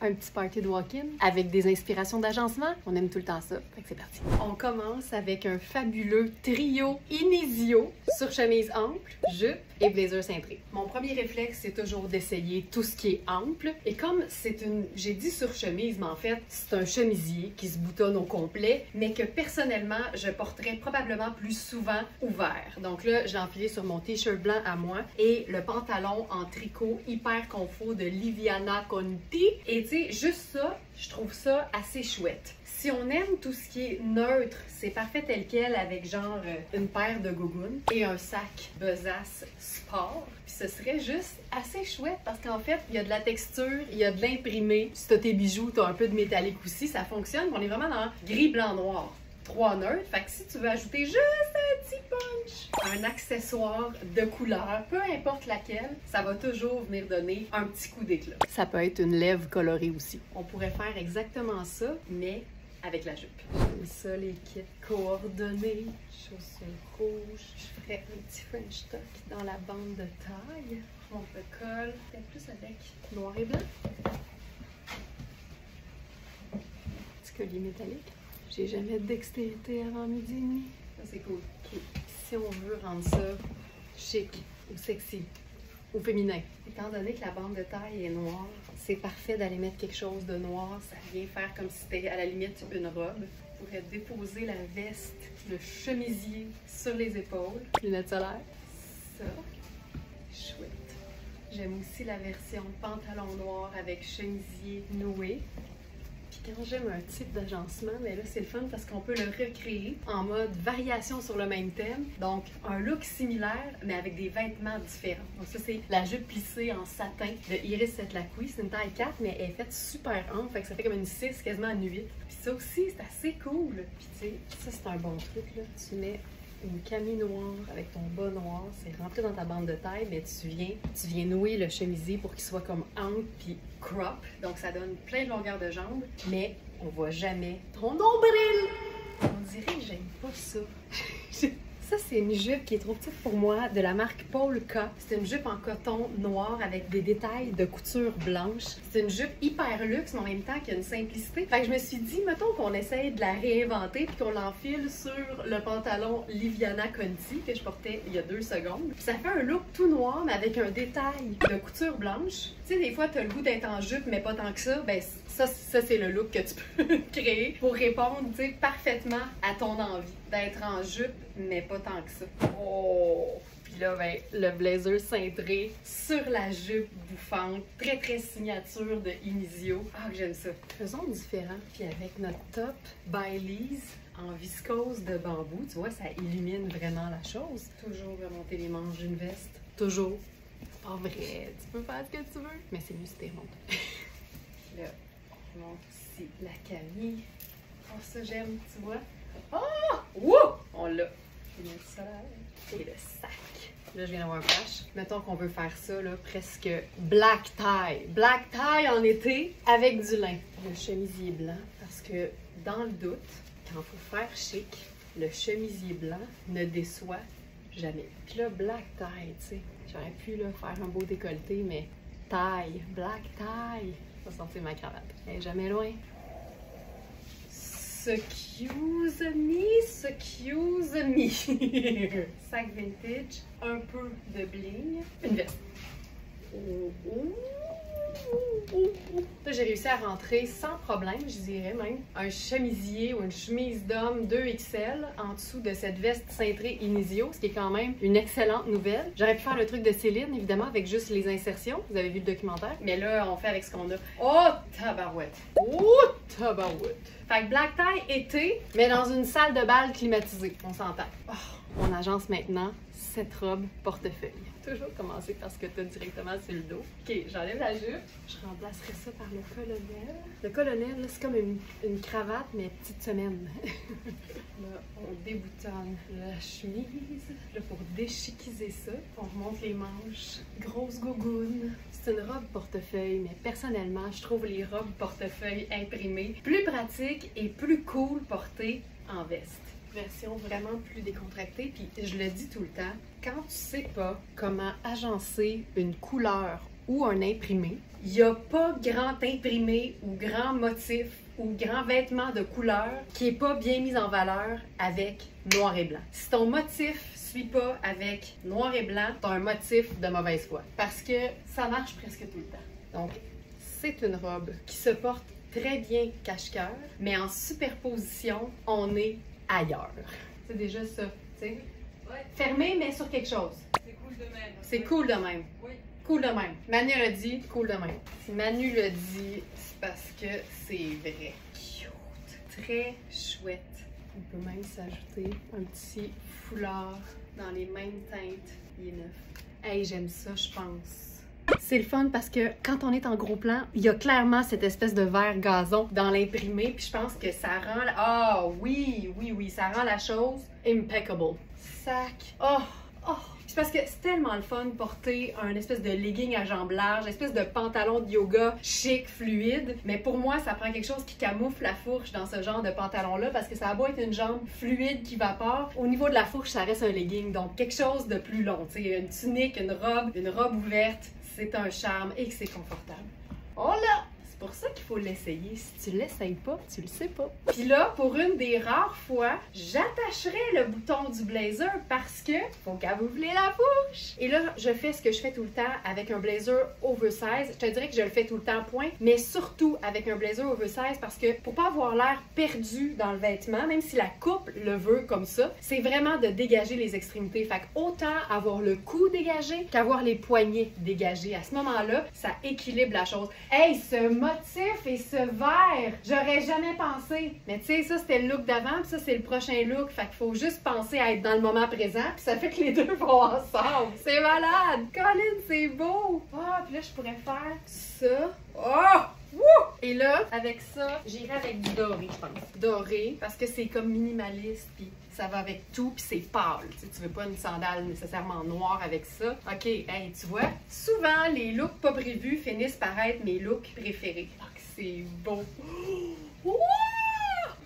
un petit party de walk-in avec des inspirations d'agencement. On aime tout le temps ça. Fait que c'est parti. On commence avec un fabuleux trio Inizio sur chemise ample, jupe et blazer cintré. Mon premier réflexe, c'est toujours d'essayer tout ce qui est ample. Et comme c'est une... J'ai dit sur chemise, mais en fait, c'est un chemisier qui se boutonne au complet, mais que personnellement, je porterais probablement plus souvent ouvert. Donc là, j'ai enfilé sur mon t-shirt blanc à moi et le pantalon en tricot hyper confort de Liviana Conti. Et tu sais, juste ça, je trouve ça assez chouette. Si on aime tout ce qui est neutre, c'est parfait tel quel avec genre une paire de gougounes et un sac Besace Sport. Puis ce serait juste assez chouette parce qu'en fait, il y a de la texture, il y a de l'imprimé. Si t'as tes bijoux, t'as un peu de métallique aussi, ça fonctionne. On est vraiment dans gris, blanc, noir. 3 neutres. Fait que si tu veux ajouter juste un petit punch, un accessoire de couleur, peu importe laquelle, ça va toujours venir donner un petit coup d'éclat. Ça peut être une lèvre colorée aussi. On pourrait faire exactement ça, mais avec la jupe. J'aime ça, les kits coordonnés, chaussures rouges. Je ferais un petit French tuck dans la bande de taille. On le colle, peut-être plus avec noir et blanc. Petit collier métallique. J'ai jamais de dextérité avant midi et demi. Ça, c'est cool. Okay. Si on veut rendre ça chic ou sexy ou féminin, étant donné que la bande de taille est noire, c'est parfait d'aller mettre quelque chose de noir. Ça vient faire comme si c'était à la limite une robe. On pourrait déposer la veste, le chemisier sur les épaules. Lunettes solaires. Ça. Chouette. J'aime aussi la version pantalon noir avec chemisier noué. Quand j'aime un type d'agencement, mais là c'est le fun parce qu'on peut le recréer en mode variation sur le même thème. Donc un look similaire mais avec des vêtements différents. Donc ça c'est la jupe plissée en satin de Iris Setlaqui. C'est une taille 4 mais elle est faite super ample, fait que ça fait comme une 6, quasiment une 8. Puis ça aussi c'est assez cool. Puis tu sais, ça c'est un bon truc là. Tu mets une camie noire avec ton bas noir, c'est rentré dans ta bande de taille, mais tu viens nouer le chemisier pour qu'il soit comme ample puis crop. Donc ça donne plein de longueur de jambes, mais on voit jamais ton nombril. On dirait que j'aime pas ça. Ça, c'est une jupe qui est trop petite pour moi, de la marque Polka. C'est une jupe en coton noir avec des détails de couture blanche. C'est une jupe hyper luxe, mais en même temps qui a une simplicité. Fait que je me suis dit, mettons qu'on essaye de la réinventer puis qu'on l'enfile sur le pantalon Liviana Conti que je portais il y a 2 secondes. Puis ça fait un look tout noir, mais avec un détail de couture blanche. Tu sais, des fois, tu as le goût d'être en jupe, mais pas tant que ça. Ben, ça c'est le look que tu peux créer pour répondre, tu sais, parfaitement à ton envie d'être en jupe, mais pas tant que ça. Oh! Puis là, ben, le blazer cintré sur la jupe bouffante, très très signature de Inizio. Ah, que j'aime ça. Faisons différent. Puis avec notre top Baileys en viscose de bambou, tu vois, ça illumine vraiment la chose. Toujours remonter les manches d'une veste. Toujours. C'est pas vrai, tu peux faire ce que tu veux, mais c'est mieux si t'es ronde. Là, je montre ici la camille. Oh, ça j'aime, tu vois. Oh! Wouh! On l'a. Lunettes solaires et le sac. Là, je viens d'avoir un flash. Mettons qu'on veut faire ça, là, presque black tie. Black tie en été avec du lin. Le chemisier blanc, parce que dans le doute, quand il faut faire chic, le chemisier blanc ne déçoit jamais. Puis là, black tie, tu sais, j'aurais pu là, faire un beau décolleté, mais taille, black tie. Je vais sortir ma cravate. Elle est jamais loin. Excuse me. Sac vintage, un peu de bling, une veste. Là, j'ai réussi à rentrer sans problème, je dirais même, un chemisier ou une chemise d'homme 2XL en dessous de cette veste cintrée Inizio, ce qui est quand même une excellente nouvelle. J'aurais pu faire le truc de Céline, évidemment, avec juste les insertions. Vous avez vu le documentaire. Mais là, on fait avec ce qu'on a. Oh, tabarouette! Oh, tabarouette! Fait que black tie été, mais dans une salle de bal climatisée. On s'entend. Oh, on agence maintenant cette robe portefeuille. Toujours commencer par ce que tu as directement sur le dos. OK, j'enlève la jupe. Je remplacerai ça par le colonel. Le colonel, c'est comme une cravate, mais petite semaine. Là, on déboutonne la chemise. Là, pour déchiquiser ça, on remonte les manches. Grosse gougoune. C'est une robe portefeuille, mais personnellement, je trouve les robes portefeuille imprimées plus pratiques et plus cool portées en veste. Version vraiment plus décontractée, puis je le dis tout le temps, quand tu sais pas comment agencer une couleur ou un imprimé. Il n'y a pas grand imprimé ou grand motif ou grand vêtement de couleur qui n'est pas bien mis en valeur avec noir et blanc. Si ton motif ne suit pas avec noir et blanc, tu as un motif de mauvaise foi. Parce que ça marche presque tout le temps. Donc, c'est une robe qui se porte très bien cache-cœur, mais en superposition, on est ailleurs. C'est déjà ça, tu sais. Ouais. Fermé, mais sur quelque chose. C'est cool de même. C'est cool de même. Oui. Cool de même. Manu le dit, cool de même. Si Manu le dit, c'est parce que c'est vrai. Cute. Très chouette. On peut même s'ajouter un petit foulard dans les mêmes teintes. Il est neuf. Hey, j'aime ça, je pense. C'est le fun parce que quand on est en gros plan, il y a clairement cette espèce de vert gazon dans l'imprimé. Puis je pense que ça rend... Ah oui, ça rend la chose impeccable. Sac. Oh! C'est parce que c'est tellement le fun de porter un espèce de legging à jambes larges, espèce de pantalon de yoga chic, fluide. Mais pour moi, ça prend quelque chose qui camoufle la fourche dans ce genre de pantalon-là parce que ça a beau être une jambe fluide qui vapore. Au niveau de la fourche, ça reste un legging. Donc quelque chose de plus long. Tu sais, une tunique, une robe ouverte, c'est un charme et que c'est confortable. Oh là! C'est pour ça qu'il faut l'essayer. Si tu l'essayes pas, tu le sais pas. Puis là, pour une des rares fois, j'attacherai le bouton du blazer parce que faut camoufler la fourche. Et là, je fais ce que je fais tout le temps avec un blazer oversize. Je te dirais que je le fais tout le temps, point. Mais surtout avec un blazer oversize parce que pour pas avoir l'air perdu dans le vêtement, même si la coupe le veut comme ça, c'est vraiment de dégager les extrémités. Fait qu'autant avoir le cou dégagé qu'avoir les poignets dégagés. À ce moment-là, ça équilibre la chose. Hey, ce motif et ce vert, j'aurais jamais pensé. Mais tu sais, ça c'était le look d'avant, puis ça c'est le prochain look. Fait qu'il faut juste penser à être dans le moment présent, puis ça fait que les deux vont ensemble. C'est malade! Colin, c'est beau! Ah, puis là je pourrais faire ça. Oh! Wouh! Et là, avec ça, j'irai avec du doré, je pense. Doré, parce que c'est comme minimaliste, puis ça va avec tout, puis c'est pâle. Tu veux pas une sandale nécessairement noire avec ça. OK, hey, tu vois, souvent, les looks pas prévus finissent par être mes looks préférés. Oh, c'est beau! Wow!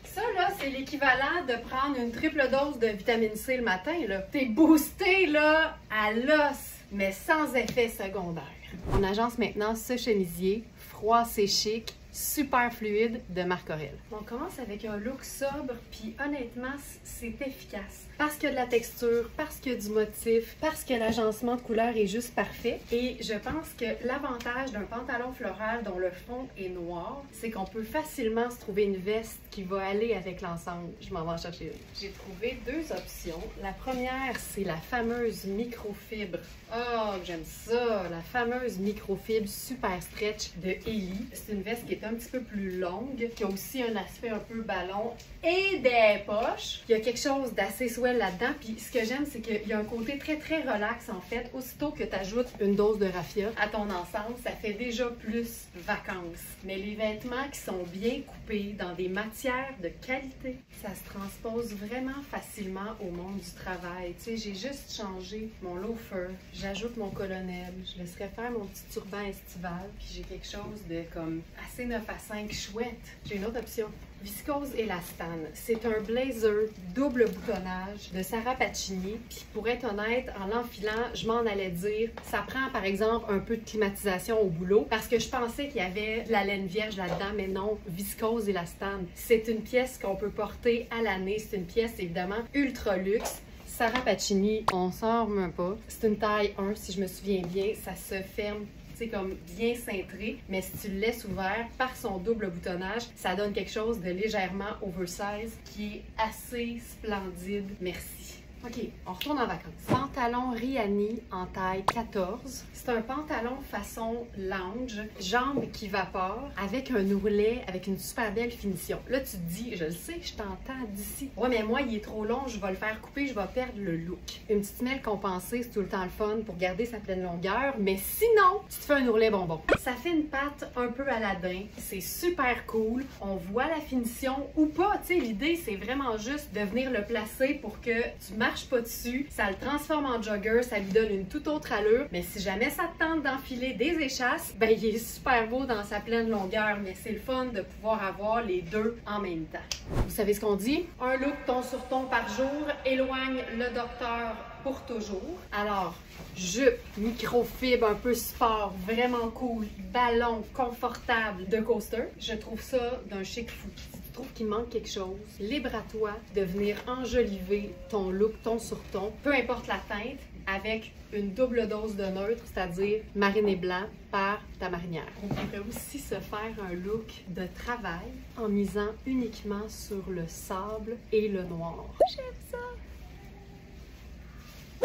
Ça, là, c'est l'équivalent de prendre une triple dose de vitamine C le matin, là. T'es boosté, là, à l'os, mais sans effet secondaire. On agence maintenant ce chemisier, froissé chic, super fluide de Marc Aurèle. On commence avec un look sobre, puis honnêtement, c'est efficace. Parce qu'il y a de la texture, parce qu'il y a du motif, parce que l'agencement de couleurs est juste parfait. Et je pense que l'avantage d'un pantalon floral dont le fond est noir, c'est qu'on peut facilement se trouver une veste qui va aller avec l'ensemble. Je m'en vais en chercher une. J'ai trouvé deux options. La première, c'est la fameuse microfibre. Oh, j'aime ça! La fameuse microfibre super stretch de Ellie. C'est une veste qui est un petit peu plus longue, qui a aussi un aspect un peu ballon et des poches. Il y a quelque chose d'assez swell là-dedans. Puis ce que j'aime, c'est qu'il y a un côté très relax en fait. Aussitôt que tu ajoutes une dose de raffia à ton ensemble, ça fait déjà plus vacances. Mais les vêtements qui sont bien coupés dans des matières de qualité, ça se transpose vraiment facilement au monde du travail. Tu sais, j'ai juste changé mon loafer, j'ajoute mon colonel, je laisserai faire mon petit turban estival, puis j'ai quelque chose de comme assez 9 à 5 chouette. J'ai une autre option. Viscose Elastane. C'est un blazer double boutonnage de Sarah Pacini. Puis pour être honnête, en l'enfilant, je m'en allais dire, ça prend par exemple un peu de climatisation au boulot parce que je pensais qu'il y avait de la laine vierge là-dedans, mais non, Viscose Elastane. C'est une pièce qu'on peut porter à l'année. C'est une pièce évidemment ultra luxe. Sarah Pacini, on sort même pas. C'est une taille 1 si je me souviens bien. Ça se ferme comme bien cintré, mais si tu le laisses ouvert par son double boutonnage, ça donne quelque chose de légèrement oversize qui est assez splendide. Merci. OK, on retourne en vacances. Pantalon Rihanni en taille 14. C'est un pantalon façon lounge, jambes qui vaporent, avec un ourlet, avec une super belle finition. Là, tu te dis, je le sais, je t'entends d'ici. Ouais, mais moi, il est trop long, je vais le faire couper, je vais perdre le look. Une petite semelle compensée, c'est tout le temps le fun pour garder sa pleine longueur, mais sinon, tu te fais un ourlet bonbon. Ça fait une patte un peu Aladdin, c'est super cool, on voit la finition ou pas, tu sais, l'idée, c'est vraiment juste de venir le placer pour que tu marches pas dessus, ça le transforme en jogger, ça lui donne une toute autre allure, mais si jamais ça te tente d'enfiler des échasses, ben il est super beau dans sa pleine longueur, mais c'est le fun de pouvoir avoir les deux en même temps. Vous savez ce qu'on dit? Un look ton sur ton par jour éloigne le docteur pour toujours. Alors, jupe, microfibre, un peu sport, vraiment cool, ballon, confortable de coaster. Je trouve ça d'un chic fou. Si tu trouves qu'il manque quelque chose, libre à toi de venir enjoliver ton look, ton sur ton, peu importe la teinte, avec une double dose de neutre, c'est-à-dire marine et blanc par ta marinière. On pourrait aussi se faire un look de travail en misant uniquement sur le sable et le noir. J'aime ça!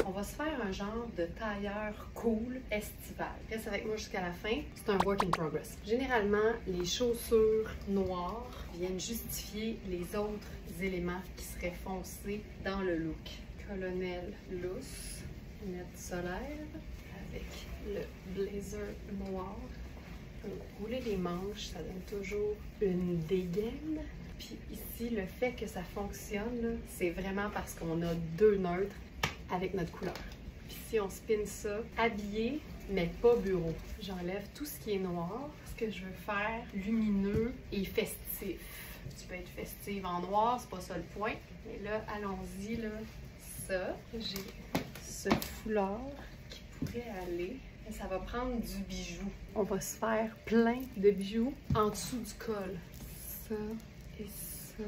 On va se faire un genre de tailleur cool estival. Reste avec moi jusqu'à la fin. C'est un work in progress. Généralement, les chaussures noires viennent justifier les autres éléments qui seraient foncés dans le look. Colonel lousse, lunettes solaires avec le blazer noir. Pour rouler les manches, ça donne toujours une dégaine. Puis ici, le fait que ça fonctionne, c'est vraiment parce qu'on a deux neutres avec notre couleur. Puis si on spin ça, habillé, mais pas bureau. J'enlève tout ce qui est noir, parce que je veux faire lumineux et festif. Tu peux être festive en noir, c'est pas ça le point. Mais là, allons-y, là. Ça, j'ai ce foulard qui pourrait aller. Et ça va prendre du bijou. On va se faire plein de bijoux en dessous du col. Ça et ça.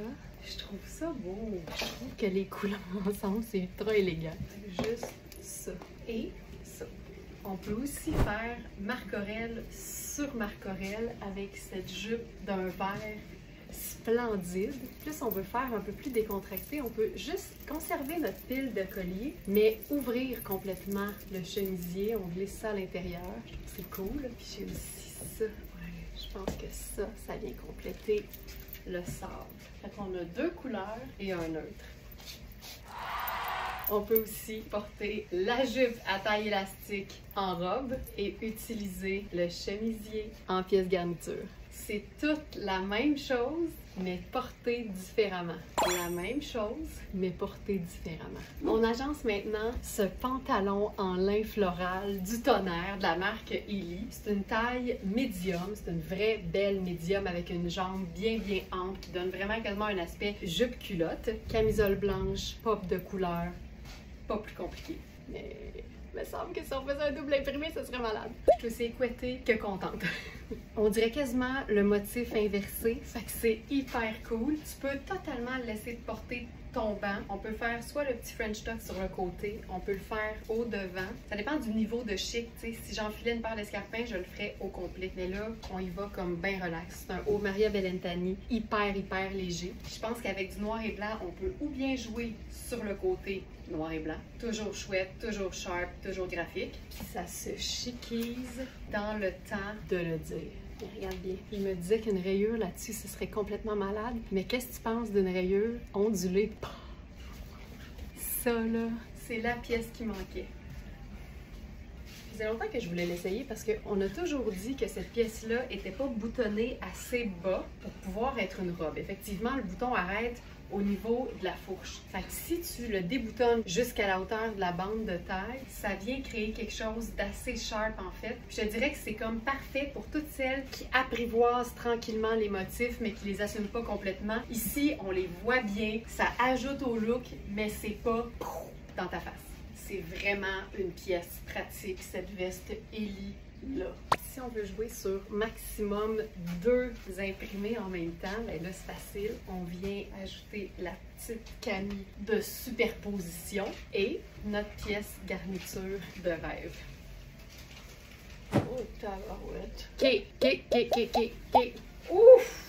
Je trouve ça beau. Je trouve que les couleurs ensemble, c'est ultra élégant. Juste ça et ça. On peut aussi faire Marc-Aurèle sur Marc-Aurèle avec cette jupe d'un vert splendide. Plus on veut faire un peu plus décontracté, on peut juste conserver notre pile de collier, mais ouvrir complètement le chemisier. On glisse ça à l'intérieur. Je trouve que c'est cool. Puis j'ai aussi ça. Ouais, je pense que ça vient compléter le sable. Fait qu'on a deux couleurs et un neutre. On peut aussi porter la jupe à taille élastique en robe et utiliser le chemisier en pièce garniture. C'est toute la même chose, mais portée différemment. La même chose, mais portée différemment. On agence maintenant ce pantalon en lin floral du tonnerre de la marque Ellie. C'est une taille médium, c'est une vraie belle médium avec une jambe bien ample qui donne vraiment quasiment un aspect jupe-culotte. Camisole blanche, pop de couleur, pas plus compliqué. Mais il me semble que si on faisait un double imprimé, ce serait malade. Je suis aussi écoutée que contente. On dirait quasiment le motif inversé, fait que c'est hyper cool. Tu peux totalement le laisser porter tombant. On peut faire soit le petit French tuck sur le côté, on peut le faire au devant. Ça dépend du niveau de chic, tu sais. Si j'enfilais une paire d'escarpins, je le ferais au complet. Mais là, on y va comme bien relax. C'est un haut Maria Bellentani, hyper léger. Je pense qu'avec du noir et blanc, on peut ou bien jouer sur le côté noir et blanc, toujours chouette, toujours sharp, toujours graphique. Puis ça se chiquise dans le temps de le dire. Mais regarde bien. Je me disais qu'une rayure là-dessus, ce serait complètement malade. Mais qu'est-ce que tu penses d'une rayure ondulée? Ça, là, c'est la pièce qui manquait. Ça faisait longtemps que je voulais l'essayer parce qu'on a toujours dit que cette pièce-là n'était pas boutonnée assez bas pour pouvoir être une robe. Effectivement, le bouton arrête au niveau de la fourche. Fait que si tu le déboutonnes jusqu'à la hauteur de la bande de taille, ça vient créer quelque chose d'assez sharp en fait. Puis je te dirais que c'est comme parfait pour toutes celles qui apprivoisent tranquillement les motifs mais qui les assument pas complètement. Ici, on les voit bien, ça ajoute au look, mais c'est pas dans ta face. C'est vraiment une pièce pratique, cette veste Ellie là. Si on veut jouer sur maximum 2 imprimés en même temps, ben là c'est facile. On vient ajouter la petite camille de superposition et notre pièce garniture de rêve. Oh, tabarouette. OK. Ouf!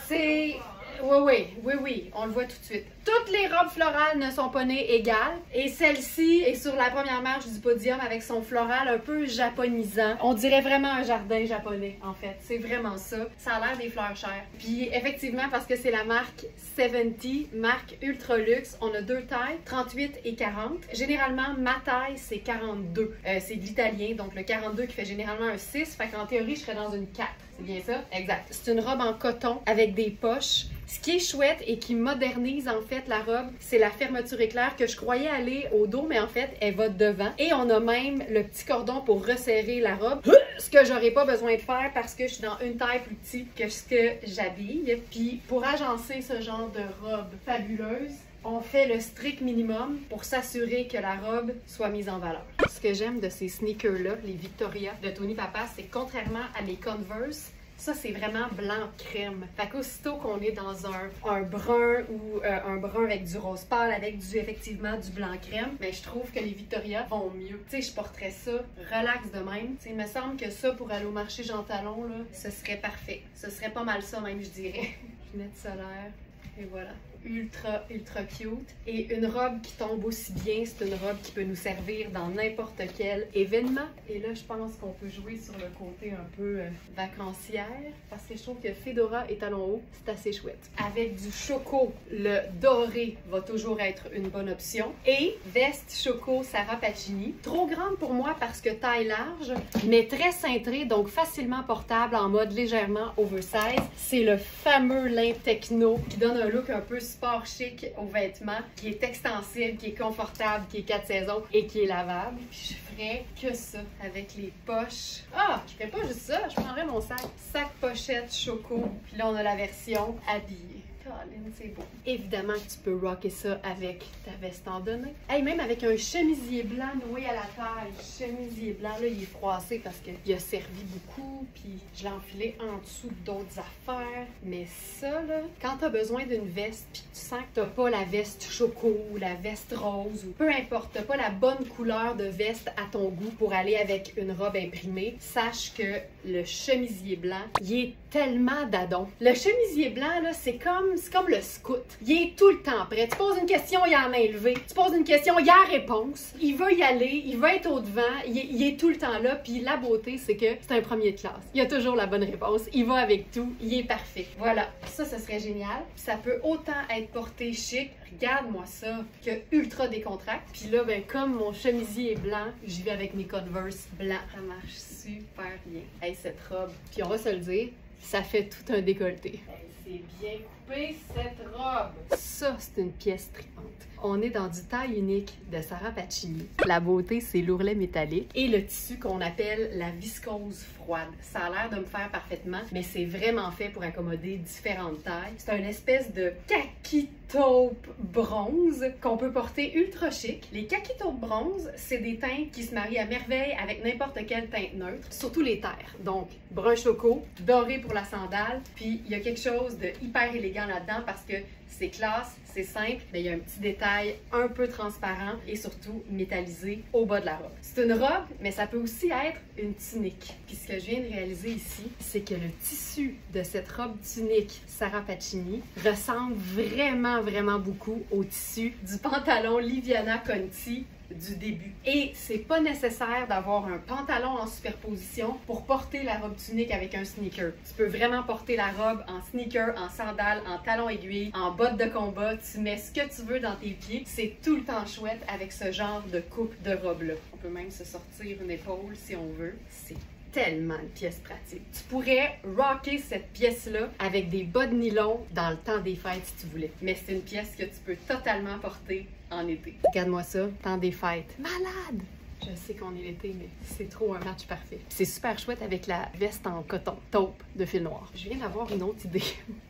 C'est... Oui, on le voit tout de suite. Toutes les robes florales ne sont pas nées égales et celle-ci est sur la première marche du podium avec son floral un peu japonisant. On dirait vraiment un jardin japonais en fait, c'est vraiment ça. Ça a l'air des fleurs chères. Puis effectivement parce que c'est la marque 70, marque ultra luxe, on a deux tailles, 38 et 40. Généralement ma taille c'est 42, c'est de l'italien donc le 42 qui fait généralement un 6, fait qu'en théorie je serais dans une 4. C'est bien ça? Exact. C'est une robe en coton avec des poches. Ce qui est chouette et qui modernise en fait la robe, c'est la fermeture éclair que je croyais aller au dos, mais en fait, elle va devant. Et on a même le petit cordon pour resserrer la robe, ce que j'aurais pas besoin de faire parce que je suis dans une taille plus petite que ce que j'habille. Puis pour agencer ce genre de robe fabuleuse, on fait le strict minimum pour s'assurer que la robe soit mise en valeur. Ce que j'aime de ces sneakers-là, les Victoria de Tony Papa, c'est contrairement à mes Converse, ça, c'est vraiment blanc crème. Fait qu'aussitôt qu'on est dans un brun ou un brun avec du rose pâle, avec effectivement du blanc crème, mais je trouve que les Victoria vont mieux. Tu sais, je porterais ça relax de même. Tu sais, il me semble que ça, pour aller au marché Jean Talon, là, ce serait parfait. Ce serait pas mal ça même, je dirais. Lunettes solaires. Et voilà. Ultra cute. Et une robe qui tombe aussi bien, c'est une robe qui peut nous servir dans n'importe quel événement. Et là, je pense qu'on peut jouer sur le côté un peu vacancière, parce que je trouve que Fedora et talons hauts, c'est assez chouette. Avec du choco, le doré va toujours être une bonne option. Et veste choco Sarah Pacini. Trop grande pour moi parce que taille large, mais très cintrée, donc facilement portable en mode légèrement oversize. C'est le fameux lin techno qui donne un look un peu sport chic aux vêtements, qui est extensible, qui est confortable, qui est 4 saisons et qui est lavable. Puis je ferais que ça avec les poches. Ah, je ferais pas juste ça, je prendrais mon sac pochette choco. Puis là, on a la version habillée. Colin, c'est beau. Évidemment que tu peux rocker ça avec ta veste en donné. Hey, même avec un chemisier blanc noué à la taille. Chemisier blanc, là, il est froissé parce qu'il a servi beaucoup. Puis je l'ai enfilé en dessous d'autres affaires. Mais ça, là, quand t'as besoin d'une veste, puis tu sens que t'as pas la veste choco ou la veste rose, ou peu importe, t'as pas la bonne couleur de veste à ton goût pour aller avec une robe imprimée, sache que le chemisier blanc, il est tellement d'adon. Le chemisier blanc, là, c'est comme le scout. Il est tout le temps prêt. Tu poses une question, il en a élevé. Tu poses une question, il a réponse. Il veut y aller, il veut être au devant, il est tout le temps là. Puis la beauté, c'est que c'est un premier de classe. Il a toujours la bonne réponse. Il va avec tout. Il est parfait. Voilà. Ça serait génial. Ça peut autant être porté chic, regarde-moi ça, que ultra décontracté. Puis là, ben, comme mon chemisier est blanc, j'y vais avec mes Converse blancs. Ça marche super bien. Hey, cette robe. Puis on va se le dire, ça fait tout un décolleté. C'est bien coupé, cette robe. Ça, c'est une pièce tripante. On est dans du taille unique de Sarah Pacini. La beauté, c'est l'ourlet métallique et le tissu qu'on appelle la viscose froide. Ça a l'air de me faire parfaitement, mais c'est vraiment fait pour accommoder différentes tailles. C'est une espèce de kaki taupe bronze qu'on peut porter ultra chic. Les kaki taupe bronze, c'est des teintes qui se marient à merveille avec n'importe quelle teinte neutre, surtout les terres. Donc, brun choco, doré pour la sandale, puis il y a quelque chose de hyper élégant là-dedans parce que c'est classe, c'est simple, mais il y a un petit détail un peu transparent et surtout métallisé au bas de la robe. C'est une robe, mais ça peut aussi être une tunique. Puis ce que je viens de réaliser ici, c'est que le tissu de cette robe tunique Sarah Pacini ressemble vraiment beaucoup au tissu du pantalon Liviana Conti du début. Et c'est pas nécessaire d'avoir un pantalon en superposition pour porter la robe tunique avec un sneaker. Tu peux vraiment porter la robe en sneaker, en sandales, en talons aiguilles, en bottes de combat. Tu mets ce que tu veux dans tes pieds. C'est tout le temps chouette avec ce genre de coupe de robe-là. On peut même se sortir une épaule si on veut. C'est tellement une pièce pratique. Tu pourrais rocker cette pièce-là avec des bas de nylon dans le temps des fêtes si tu voulais. Mais c'est une pièce que tu peux totalement porter en été. Regarde-moi ça, temps des fêtes. Malade! Je sais qu'on est l'été, mais c'est trop un match parfait. C'est super chouette avec la veste en coton, taupe de fil noir. Je viens d'avoir une autre idée.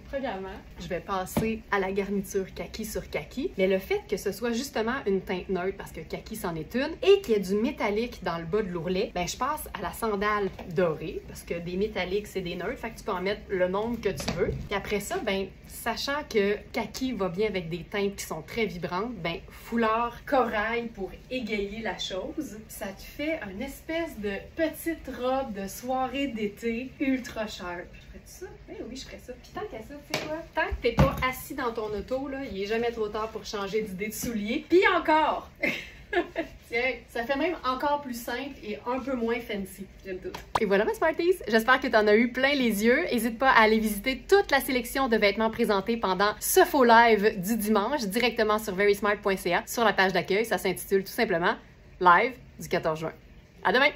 Premièrement, je vais passer à la garniture kaki sur kaki, mais le fait que ce soit justement une teinte neutre, parce que kaki c'en est une, et qu'il y ait du métallique dans le bas de l'ourlet, ben je passe à la sandale dorée, parce que des métalliques, c'est des neutres, fait que tu peux en mettre le nombre que tu veux. Et après ça, ben sachant que kaki va bien avec des teintes qui sont très vibrantes, ben foulard corail pour égayer la chose, ça te fait une espèce de petite robe de soirée d'été ultra sharp. Ça? Oui, je ferais ça. Puis tant qu'à ça, tu sais quoi? Tant que t'es pas assis dans ton auto, là, il est jamais trop tard pour changer d'idée de soulier. Puis encore! Tiens, ça fait même encore plus simple et un peu moins fancy. J'aime tout. Et voilà ma Smarties! J'espère que t'en as eu plein les yeux. N'hésite pas à aller visiter toute la sélection de vêtements présentés pendant ce faux live du dimanche directement sur verysmart.ca sur la page d'accueil. Ça s'intitule tout simplement Live du 14 juin. À demain!